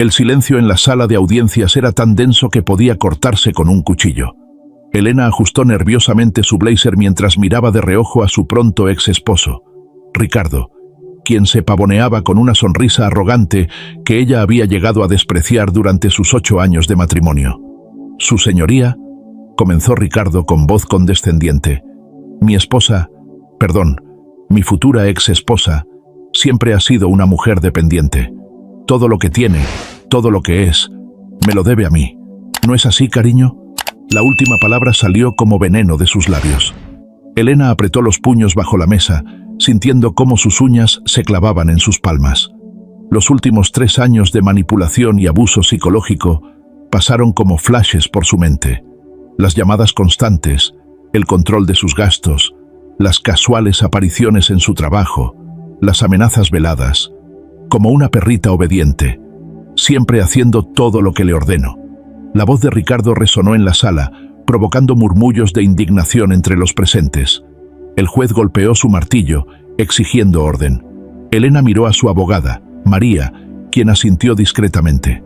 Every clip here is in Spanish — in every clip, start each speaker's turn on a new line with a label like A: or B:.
A: El silencio en la sala de audiencias era tan denso que podía cortarse con un cuchillo. Elena ajustó nerviosamente su blazer mientras miraba de reojo a su pronto ex esposo, Ricardo, quien se pavoneaba con una sonrisa arrogante que ella había llegado a despreciar durante sus 8 años de matrimonio. «Su señoría», comenzó Ricardo con voz condescendiente, «mi futura ex esposa, siempre ha sido una mujer dependiente. Todo lo que tiene, todo lo que es, me lo debe a mí. ¿No es así, cariño?». La última palabra salió como veneno de sus labios. Elena apretó los puños bajo la mesa, sintiendo cómo sus uñas se clavaban en sus palmas. Los últimos 3 años de manipulación y abuso psicológico pasaron como flashes por su mente. Las llamadas constantes, el control de sus gastos, las casuales apariciones en su trabajo, las amenazas veladas, como una perrita obediente, siempre haciendo todo lo que le ordeno. La voz de Ricardo resonó en la sala, provocando murmullos de indignación entre los presentes. El juez golpeó su martillo, exigiendo orden. Elena miró a su abogada, María, quien asintió discretamente.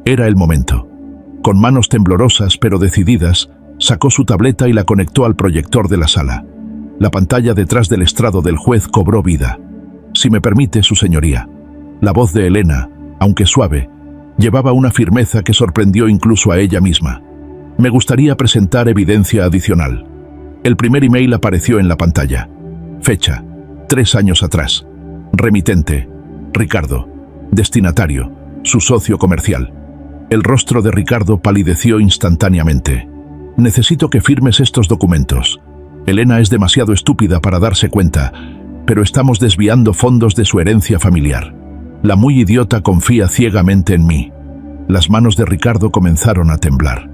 A: Era el momento. Con manos temblorosas pero decididas, sacó su tableta y la conectó al proyector de la sala. La pantalla detrás del estrado del juez cobró vida. «Si me permite, su señoría». La voz de Elena, aunque suave, llevaba una firmeza que sorprendió incluso a ella misma. «Me gustaría presentar evidencia adicional». El primer email apareció en la pantalla. Fecha: 3 años atrás. Remitente: Ricardo. Destinatario: su socio comercial. El rostro de Ricardo palideció instantáneamente. «Necesito que firmes estos documentos. Elena es demasiado estúpida para darse cuenta, pero estamos desviando fondos de su herencia familiar. La muy idiota confía ciegamente en mí». Las manos de Ricardo comenzaron a temblar.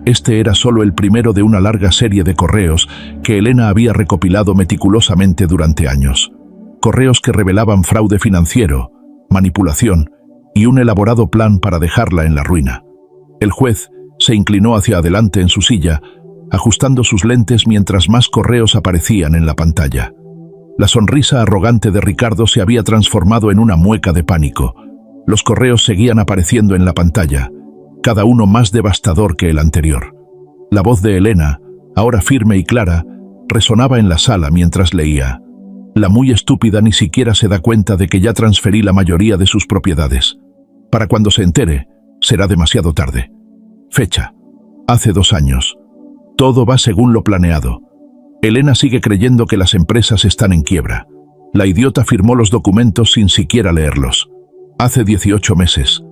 A: Este era solo el primero de una larga serie de correos que Elena había recopilado meticulosamente durante años. Correos que revelaban fraude financiero, manipulación y un elaborado plan para dejarla en la ruina. El juez se inclinó hacia adelante en su silla, ajustando sus lentes mientras más correos aparecían en la pantalla. La sonrisa arrogante de Ricardo se había transformado en una mueca de pánico. Los correos seguían apareciendo en la pantalla, cada uno más devastador que el anterior. La voz de Elena, ahora firme y clara, resonaba en la sala mientras leía. «La muy estúpida ni siquiera se da cuenta de que ya transferí la mayoría de sus propiedades. Para cuando se entere, será demasiado tarde. Fecha: hace 2 años. Todo va según lo planeado. Elena sigue creyendo que las empresas están en quiebra. La idiota firmó los documentos sin siquiera leerlos. Hace 18 meses.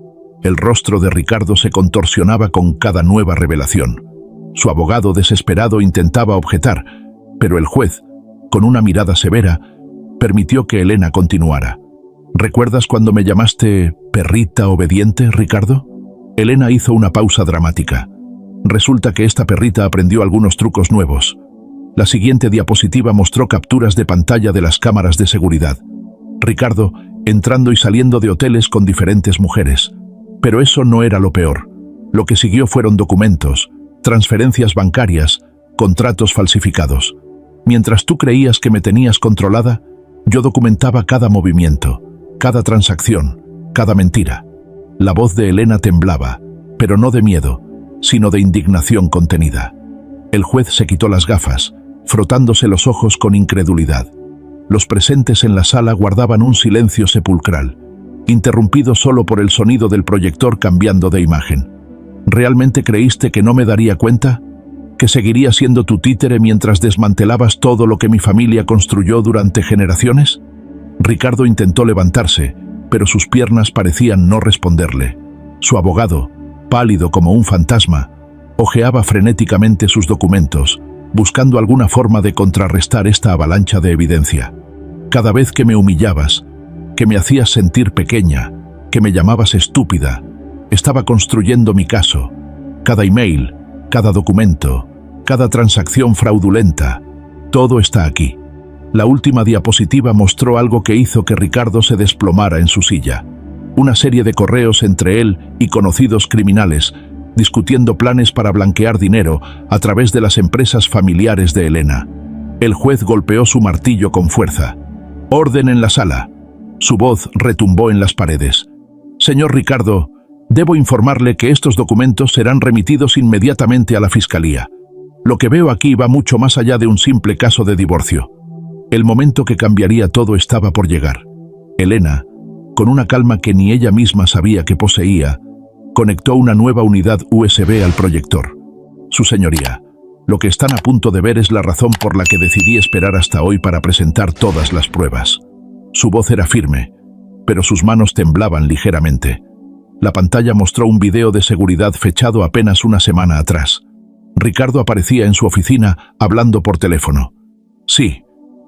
A: El rostro de Ricardo se contorsionaba con cada nueva revelación. Su abogado desesperado intentaba objetar, pero el juez, con una mirada severa, permitió que Elena continuara. «¿Recuerdas cuando me llamaste perrita obediente, Ricardo?». Elena hizo una pausa dramática. Resulta que esta perrita aprendió algunos trucos nuevos. La siguiente diapositiva mostró capturas de pantalla de las cámaras de seguridad. Ricardo entrando y saliendo de hoteles con diferentes mujeres. Pero eso no era lo peor. Lo que siguió fueron documentos, transferencias bancarias, contratos falsificados. Mientras tú creías que me tenías controlada, yo documentaba cada movimiento, cada transacción, cada mentira. La voz de Elena temblaba, pero no de miedo, sino de indignación contenida. El juez se quitó las gafas, frotándose los ojos con incredulidad. Los presentes en la sala guardaban un silencio sepulcral, interrumpido solo por el sonido del proyector cambiando de imagen. ¿Realmente creíste que no me daría cuenta? ¿Que seguiría siendo tu títere mientras desmantelabas todo lo que mi familia construyó durante generaciones? Ricardo intentó levantarse, pero sus piernas parecían no responderle. Su abogado, pálido como un fantasma, hojeaba frenéticamente sus documentos, buscando alguna forma de contrarrestar esta avalancha de evidencia. Cada vez que me humillabas, que me hacías sentir pequeña, que me llamabas estúpida, estaba construyendo mi caso. Cada email, cada documento, cada transacción fraudulenta, todo está aquí. La última diapositiva mostró algo que hizo que Ricardo se desplomara en su silla. Una serie de correos entre él y conocidos criminales, discutiendo planes para blanquear dinero a través de las empresas familiares de Elena. El juez golpeó su martillo con fuerza. «Orden en la sala». Su voz retumbó en las paredes. «Señor Ricardo, Debo informarle que estos documentos serán remitidos inmediatamente a la Fiscalía. Lo que veo aquí va mucho más allá de un simple caso de divorcio. El momento que cambiaría todo estaba por llegar. Elena, con una calma que ni ella misma sabía que poseía, conectó una nueva unidad USB al proyector. Su señoría, lo que están a punto de ver es la razón por la que decidí esperar hasta hoy para presentar todas las pruebas. Su voz era firme, pero sus manos temblaban ligeramente. La pantalla mostró un video de seguridad fechado apenas una semana atrás. Ricardo aparecía en su oficina hablando por teléfono. Sí,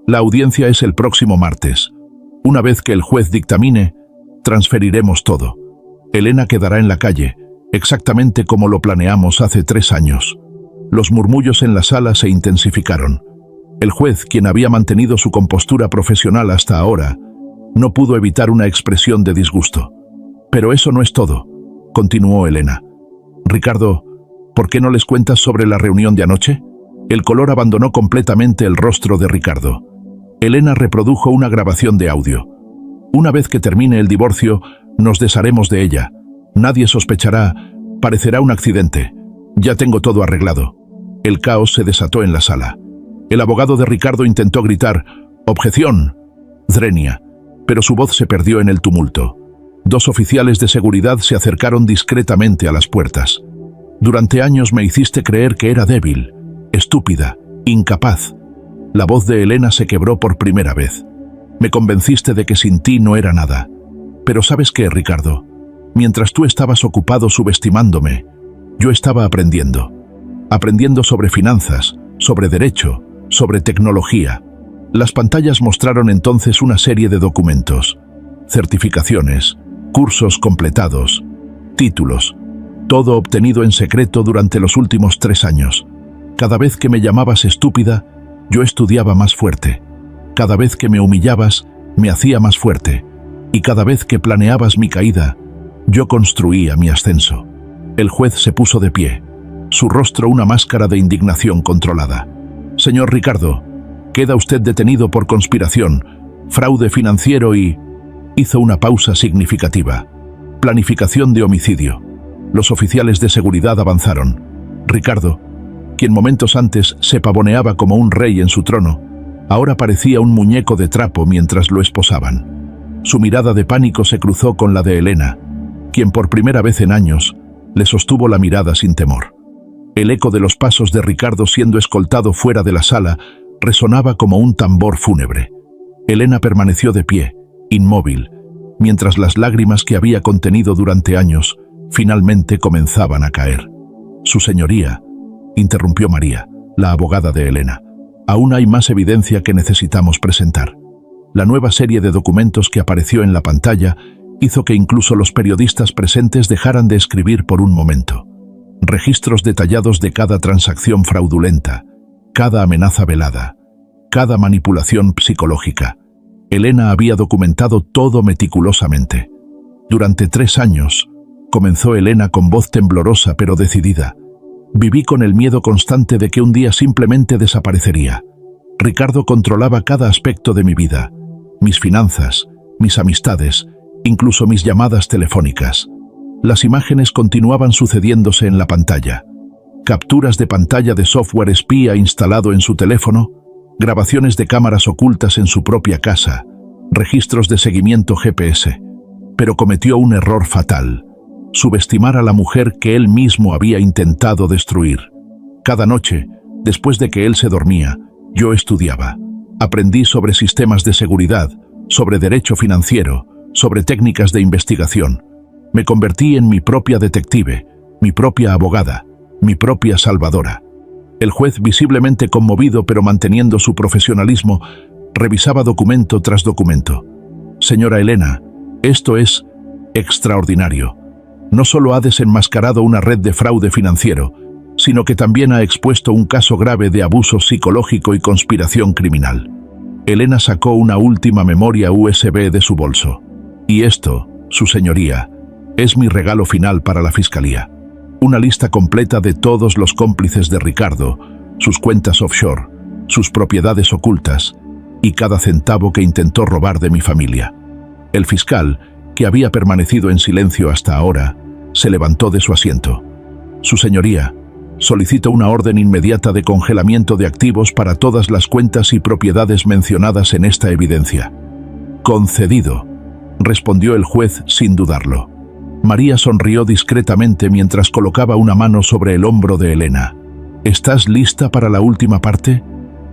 A: la audiencia es el próximo martes. Una vez que el juez dictamine, transferiremos todo. Elena quedará en la calle, exactamente como lo planeamos hace 3 años. Los murmullos en la sala se intensificaron. El juez, quien había mantenido su compostura profesional hasta ahora, no pudo evitar una expresión de disgusto. Pero eso no es todo, continuó Elena. Ricardo, ¿por qué no les cuentas sobre la reunión de anoche? El color abandonó completamente el rostro de Ricardo. Elena reprodujo una grabación de audio. Una vez que termine el divorcio, nos desharemos de ella. Nadie sospechará, parecerá un accidente. Ya tengo todo arreglado. El caos se desató en la sala. El abogado de Ricardo intentó gritar, «¡Objeción!», Drenia, pero su voz se perdió en el tumulto. 2 oficiales de seguridad se acercaron discretamente a las puertas. Durante años me hiciste creer que era débil, estúpida, incapaz. La voz de Elena se quebró por primera vez. Me convenciste de que sin ti no era nada. Pero ¿sabes qué, Ricardo? Mientras tú estabas ocupado subestimándome, yo estaba aprendiendo. Aprendiendo sobre finanzas, sobre derecho, sobre tecnología. Las pantallas mostraron entonces una serie de documentos, certificaciones, cursos completados, títulos, todo obtenido en secreto durante los últimos 3 años. Cada vez que me llamabas estúpida, yo estudiaba más fuerte. Cada vez que me humillabas, me hacía más fuerte. Y cada vez que planeabas mi caída, yo construía mi ascenso. El juez se puso de pie, su rostro una máscara de indignación controlada. Señor Ricardo, queda usted detenido por conspiración, fraude financiero y... Hizo una pausa significativa. Planificación de homicidio. Los oficiales de seguridad avanzaron. Ricardo, quien momentos antes se pavoneaba como un rey en su trono, ahora parecía un muñeco de trapo mientras lo esposaban. Su mirada de pánico se cruzó con la de Elena, quien por primera vez en años le sostuvo la mirada sin temor. El eco de los pasos de Ricardo siendo escoltado fuera de la sala resonaba como un tambor fúnebre. Elena permaneció de pie, inmóvil, mientras las lágrimas que había contenido durante años finalmente comenzaban a caer. Su señoría, interrumpió María, la abogada de Elena. Aún hay más evidencia que necesitamos presentar. La nueva serie de documentos que apareció en la pantalla hizo que incluso los periodistas presentes dejaran de escribir por un momento. Registros detallados de cada transacción fraudulenta, cada amenaza velada, cada manipulación psicológica. Elena había documentado todo meticulosamente. Durante 3 años, comenzó Elena con voz temblorosa pero decidida. Viví con el miedo constante de que un día simplemente desaparecería. Ricardo controlaba cada aspecto de mi vida, mis finanzas, mis amistades, incluso mis llamadas telefónicas. Las imágenes continuaban sucediéndose en la pantalla. Capturas de pantalla de software espía instalado en su teléfono, grabaciones de cámaras ocultas en su propia casa, registros de seguimiento GPS. Pero cometió un error fatal: subestimar a la mujer que él mismo había intentado destruir. Cada noche, después de que él se dormía, yo estudiaba. Aprendí sobre sistemas de seguridad, sobre derecho financiero, sobre técnicas de investigación. Me convertí en mi propia detective, mi propia abogada, mi propia salvadora. El juez, visiblemente conmovido pero manteniendo su profesionalismo, revisaba documento tras documento. Señora Elena, esto es extraordinario. No solo ha desenmascarado una red de fraude financiero, sino que también ha expuesto un caso grave de abuso psicológico y conspiración criminal. Elena sacó una última memoria USB de su bolso. Y esto, su señoría, es mi regalo final para la Fiscalía. Una lista completa de todos los cómplices de Ricardo, sus cuentas offshore, sus propiedades ocultas y cada centavo que intentó robar de mi familia. El fiscal, que había permanecido en silencio hasta ahora, se levantó de su asiento. Su señoría, solicito una orden inmediata de congelamiento de activos para todas las cuentas y propiedades mencionadas en esta evidencia. Concedido, respondió el juez sin dudarlo. María sonrió discretamente mientras colocaba una mano sobre el hombro de Elena. ¿Estás lista para la última parte?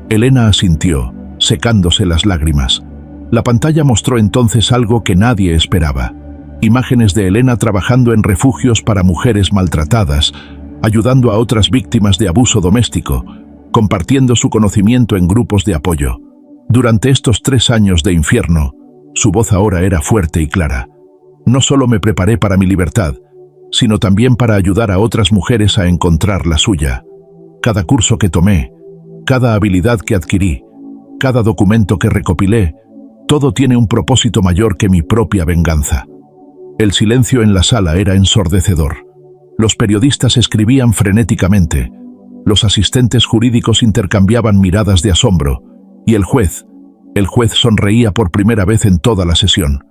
A: Elena asintió, secándose las lágrimas. La pantalla mostró entonces algo que nadie esperaba. Imágenes de Elena trabajando en refugios para mujeres maltratadas, ayudando a otras víctimas de abuso doméstico, compartiendo su conocimiento en grupos de apoyo. Durante estos 3 años de infierno, su voz ahora era fuerte y clara. No solo me preparé para mi libertad, sino también para ayudar a otras mujeres a encontrar la suya. Cada curso que tomé, cada habilidad que adquirí, cada documento que recopilé, todo tiene un propósito mayor que mi propia venganza. El silencio en la sala era ensordecedor. Los periodistas escribían frenéticamente, los asistentes jurídicos intercambiaban miradas de asombro, y el juez sonreía por primera vez en toda la sesión.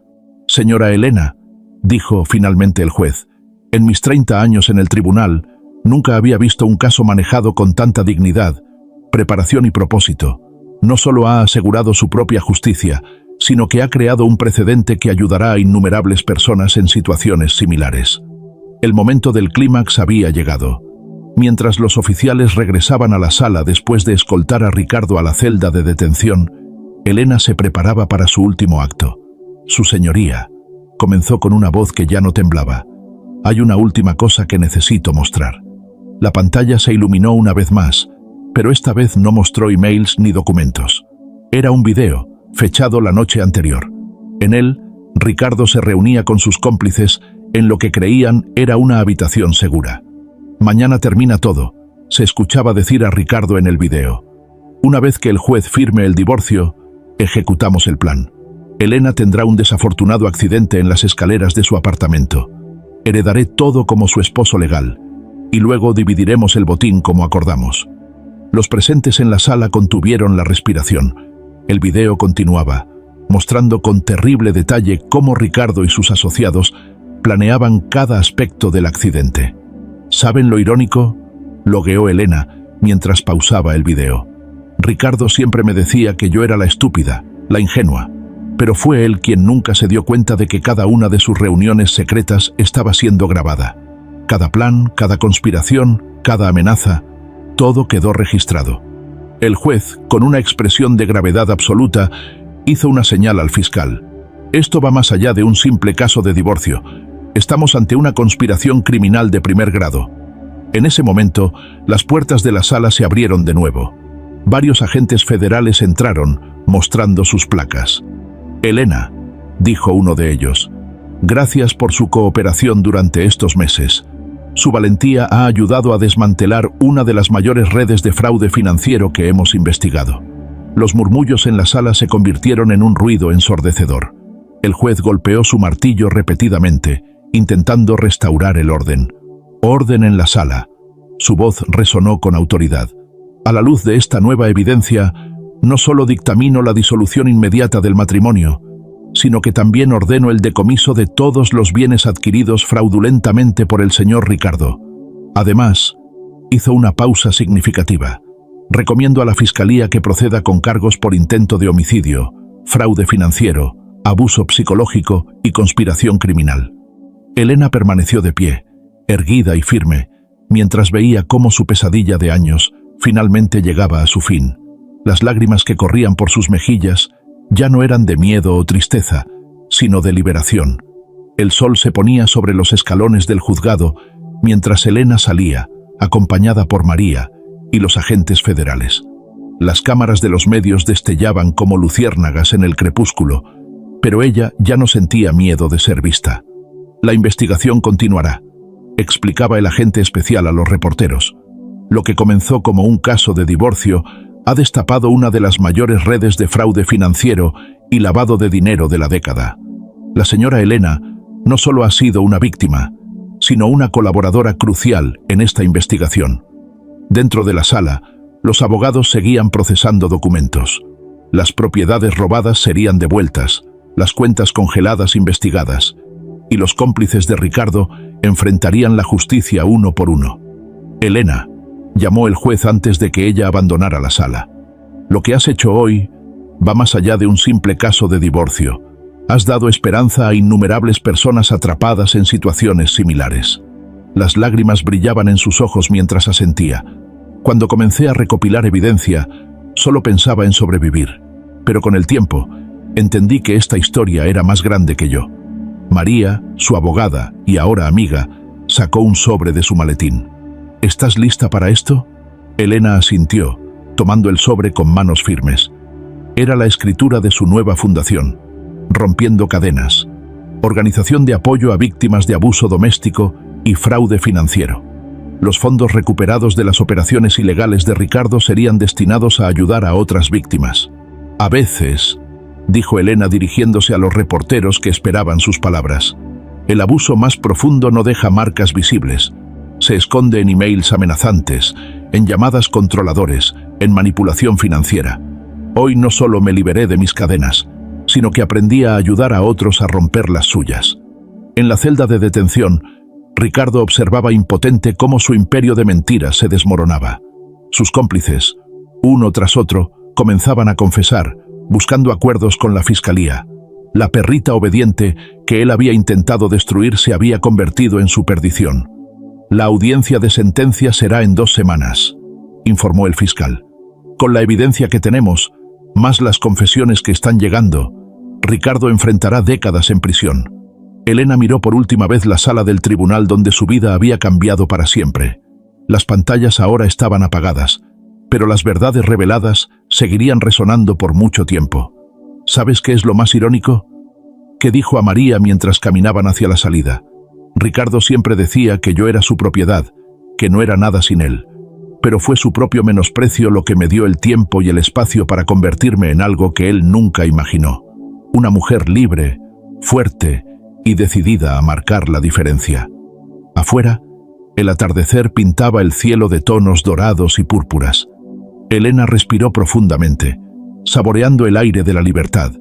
A: «Señora Elena», dijo finalmente el juez, «en mis 30 años en el tribunal, nunca había visto un caso manejado con tanta dignidad, preparación y propósito. No solo ha asegurado su propia justicia, sino que ha creado un precedente que ayudará a innumerables personas en situaciones similares». El momento del clímax había llegado. Mientras los oficiales regresaban a la sala después de escoltar a Ricardo a la celda de detención, Elena se preparaba para su último acto. «Su señoría», comenzó con una voz que ya no temblaba, «hay una última cosa que necesito mostrar». La pantalla se iluminó una vez más, pero esta vez no mostró emails ni documentos. Era un video, fechado la noche anterior. En él, Ricardo se reunía con sus cómplices en lo que creían era una habitación segura. «Mañana termina todo», se escuchaba decir a Ricardo en el video. «Una vez que el juez firme el divorcio, ejecutamos el plan. Elena tendrá un desafortunado accidente en las escaleras de su apartamento. Heredaré todo como su esposo legal, y luego dividiremos el botín como acordamos». Los presentes en la sala contuvieron la respiración. El video continuaba, mostrando con terrible detalle cómo Ricardo y sus asociados planeaban cada aspecto del accidente. ¿Saben lo irónico?, logueó Elena mientras pausaba el video. «Ricardo siempre me decía que yo era la estúpida, la ingenua, pero fue él quien nunca se dio cuenta de que cada una de sus reuniones secretas estaba siendo grabada. Cada plan, cada conspiración, cada amenaza, todo quedó registrado». El juez, con una expresión de gravedad absoluta, hizo una señal al fiscal. «Esto va más allá de un simple caso de divorcio. Estamos ante una conspiración criminal de primer grado». En ese momento, las puertas de la sala se abrieron de nuevo. Varios agentes federales entraron, mostrando sus placas. «Elena», dijo uno de ellos, «gracias por su cooperación durante estos meses. Su valentía ha ayudado a desmantelar una de las mayores redes de fraude financiero que hemos investigado». Los murmullos en la sala se convirtieron en un ruido ensordecedor. El juez golpeó su martillo repetidamente, intentando restaurar el orden. «Orden en la sala». Su voz resonó con autoridad. «A la luz de esta nueva evidencia, no solo dictamino la disolución inmediata del matrimonio, sino que también ordeno el decomiso de todos los bienes adquiridos fraudulentamente por el señor Ricardo. Además», hizo una pausa significativa, «recomiendo a la Fiscalía que proceda con cargos por intento de homicidio, fraude financiero, abuso psicológico y conspiración criminal». Elena permaneció de pie, erguida y firme, mientras veía cómo su pesadilla de años finalmente llegaba a su fin. Las lágrimas que corrían por sus mejillas ya no eran de miedo o tristeza, sino de liberación. El sol se ponía sobre los escalones del juzgado mientras Elena salía, acompañada por María y los agentes federales. Las cámaras de los medios destellaban como luciérnagas en el crepúsculo, pero ella ya no sentía miedo de ser vista. «La investigación continuará», explicaba el agente especial a los reporteros. «Lo que comenzó como un caso de divorcio ha destapado una de las mayores redes de fraude financiero y lavado de dinero de la década. La señora Elena no solo ha sido una víctima, sino una colaboradora crucial en esta investigación». Dentro de la sala, los abogados seguían procesando documentos. Las propiedades robadas serían devueltas, las cuentas congeladas investigadas, y los cómplices de Ricardo enfrentarían la justicia uno por uno. «Elena», llamó el juez antes de que ella abandonara la sala. «Lo que has hecho hoy va más allá de un simple caso de divorcio. Has dado esperanza a innumerables personas atrapadas en situaciones similares». Las lágrimas brillaban en sus ojos mientras asentía. «Cuando comencé a recopilar evidencia, solo pensaba en sobrevivir. Pero con el tiempo, entendí que esta historia era más grande que yo». María, su abogada y ahora amiga, sacó un sobre de su maletín. «¿Estás lista para esto?». Elena asintió, tomando el sobre con manos firmes. Era la escritura de su nueva fundación, Rompiendo Cadenas, organización de apoyo a víctimas de abuso doméstico y fraude financiero. Los fondos recuperados de las operaciones ilegales de Ricardo serían destinados a ayudar a otras víctimas. «A veces», dijo Elena dirigiéndose a los reporteros que esperaban sus palabras, «el abuso más profundo no deja marcas visibles. Se esconde en emails amenazantes, en llamadas controladores, en manipulación financiera. Hoy no solo me liberé de mis cadenas, sino que aprendí a ayudar a otros a romper las suyas». En la celda de detención, Ricardo observaba impotente cómo su imperio de mentiras se desmoronaba. Sus cómplices, uno tras otro, comenzaban a confesar, buscando acuerdos con la fiscalía. La perrita obediente que él había intentado destruir se había convertido en su perdición. «La audiencia de sentencia será en 2 semanas», informó el fiscal. «Con la evidencia que tenemos, más las confesiones que están llegando, Ricardo enfrentará décadas en prisión». Elena miró por última vez la sala del tribunal donde su vida había cambiado para siempre. Las pantallas ahora estaban apagadas, pero las verdades reveladas seguirían resonando por mucho tiempo. ¿Sabes qué es lo más irónico?, que dijo a María mientras caminaban hacia la salida. «Ricardo siempre decía que yo era su propiedad, que no era nada sin él. Pero fue su propio menosprecio lo que me dio el tiempo y el espacio para convertirme en algo que él nunca imaginó. Una mujer libre, fuerte y decidida a marcar la diferencia». Afuera, el atardecer pintaba el cielo de tonos dorados y púrpuras. Elena respiró profundamente, saboreando el aire de la libertad.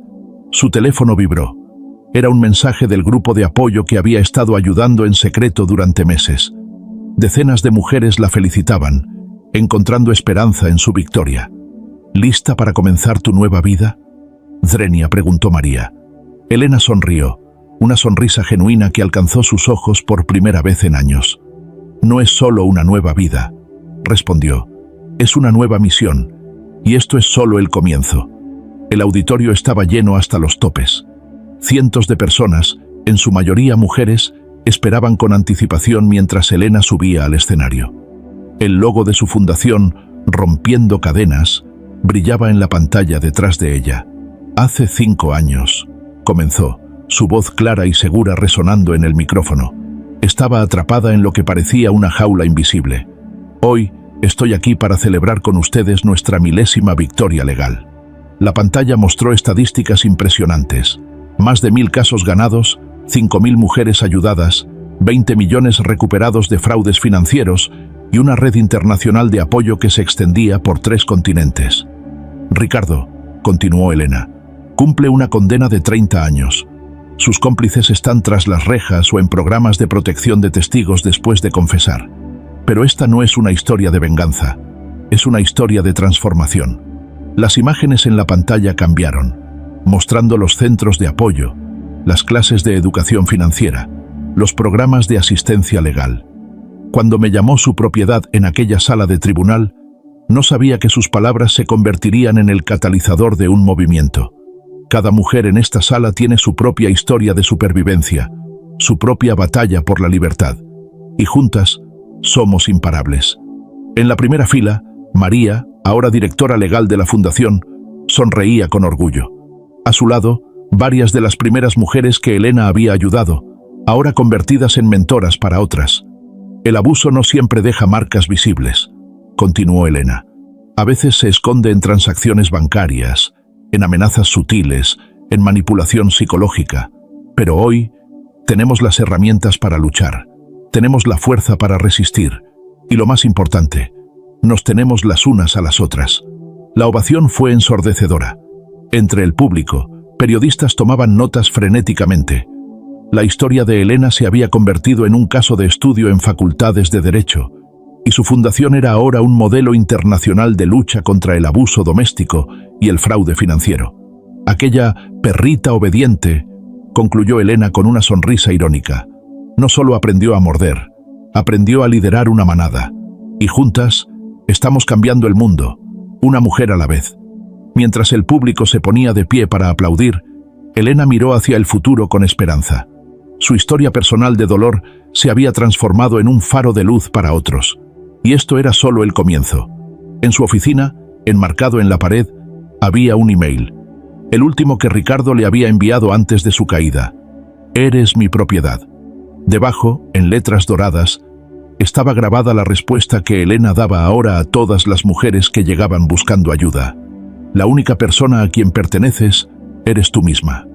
A: Su teléfono vibró. Era un mensaje del grupo de apoyo que había estado ayudando en secreto durante meses. Decenas de mujeres la felicitaban, encontrando esperanza en su victoria. «¿Lista para comenzar tu nueva vida?», Zrenia preguntó María. Elena sonrió, una sonrisa genuina que alcanzó sus ojos por primera vez en años. «No es solo una nueva vida», respondió. «Es una nueva misión, y esto es solo el comienzo». El auditorio estaba lleno hasta los topes. Cientos de personas, en su mayoría mujeres, esperaban con anticipación mientras Elena subía al escenario. El logo de su fundación, Rompiendo Cadenas, brillaba en la pantalla detrás de ella. «Hace 5 años», comenzó, su voz clara y segura resonando en el micrófono. Estaba atrapada en lo que parecía una jaula invisible. «Hoy estoy aquí para celebrar con ustedes nuestra 1000ª victoria legal». La pantalla mostró estadísticas impresionantes. Más de 1000 casos ganados, 5000 mujeres ayudadas, 20 millones recuperados de fraudes financieros y una red internacional de apoyo que se extendía por 3 continentes. «Ricardo», continuó Elena, «cumple una condena de 30 años. Sus cómplices están tras las rejas o en programas de protección de testigos después de confesar. Pero esta no es una historia de venganza, es una historia de transformación». Las imágenes en la pantalla cambiaron, mostrando los centros de apoyo, las clases de educación financiera, los programas de asistencia legal. Cuando me llamó su propiedad en aquella sala de tribunal, no sabía que sus palabras se convertirían en el catalizador de un movimiento. Cada mujer en esta sala tiene su propia historia de supervivencia, su propia batalla por la libertad, y juntas somos imparables. En la primera fila, María, ahora directora legal de la fundación, sonreía con orgullo. A su lado, varias de las primeras mujeres que Elena había ayudado, ahora convertidas en mentoras para otras. «El abuso no siempre deja marcas visibles», continuó Elena. «A veces se esconde en transacciones bancarias, en amenazas sutiles, en manipulación psicológica. Pero hoy tenemos las herramientas para luchar, tenemos la fuerza para resistir, y lo más importante, nos tenemos las unas a las otras». La ovación fue ensordecedora. Entre el público, periodistas tomaban notas frenéticamente. La historia de Elena se había convertido en un caso de estudio en facultades de Derecho, y su fundación era ahora un modelo internacional de lucha contra el abuso doméstico y el fraude financiero. Aquella perrita obediente, concluyó Elena con una sonrisa irónica, no solo aprendió a morder, aprendió a liderar una manada. Y juntas, estamos cambiando el mundo, una mujer a la vez. Mientras el público se ponía de pie para aplaudir, Elena miró hacia el futuro con esperanza. Su historia personal de dolor se había transformado en un faro de luz para otros. Y esto era solo el comienzo. En su oficina, enmarcado en la pared, había un email. El último que Ricardo le había enviado antes de su caída. Eres mi propiedad. Debajo, en letras doradas, estaba grabada la respuesta que Elena daba ahora a todas las mujeres que llegaban buscando ayuda. La única persona a quien perteneces eres tú misma.